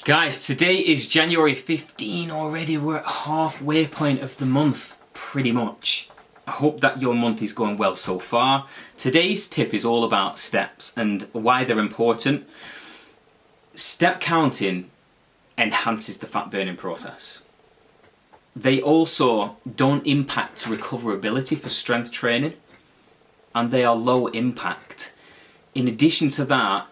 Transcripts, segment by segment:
Guys, today is January 15 already. We're at halfway point of the month, pretty much. I hope that your month is going well so far. Today's tip is all about steps and why they're important. Step counting enhances the fat burning process. They also don't impact recoverability for strength training, and they are low impact. In addition to that,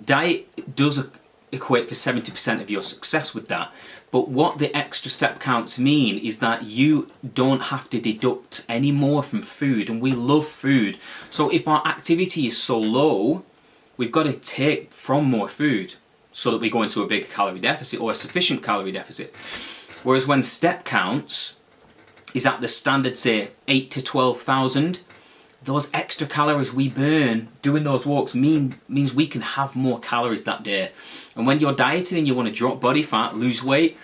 diet does equate for 70% of your success with that. But what the extra step counts mean is that you don't have to deduct any more from food, and we love food. So if our activity is so low, we've got to take from more food so that we go into a big calorie deficit or a sufficient calorie deficit. Whereas when step counts is at the standard, say 8 to 12,000, those extra calories we burn doing those walks means we can have more calories that day. And when you're dieting and you want to drop body fat, lose weight,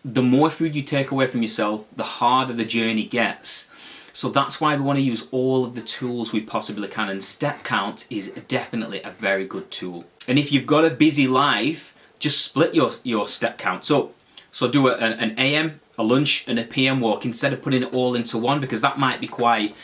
the more food you take away from yourself, the harder the journey gets. So that's why we want to use all of the tools we possibly can, and step count is definitely a very good tool. And if you've got a busy life, just split your step count. So do an AM, a lunch and a PM walk instead of putting it all into one, because that might be quite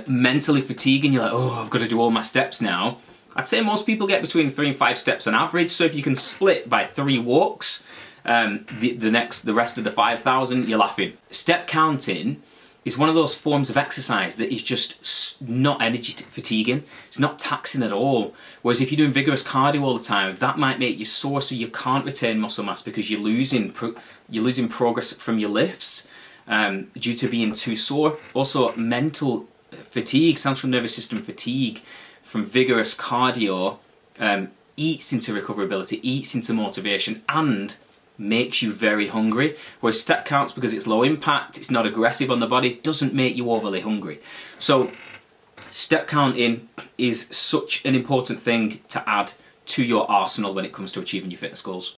mentally fatiguing. You're like, oh, I've got to do all my steps now. I'd say most people get between 3 and 5 steps on average. So if you can split by 3 walks, the rest of the 5,000, you're laughing. Step counting is one of those forms of exercise that is just not energy fatiguing. It's not taxing at all. Whereas if you're doing vigorous cardio all the time, that might make you sore, so you can't retain muscle mass because you're losing progress from your lifts due to being too sore. Also, mental fatigue, central nervous system fatigue from vigorous cardio eats into recoverability, eats into motivation, and makes you very hungry. Whereas step counts, because it's low impact, it's not aggressive on the body, doesn't make you overly hungry. So step counting is such an important thing to add to your arsenal when it comes to achieving your fitness goals.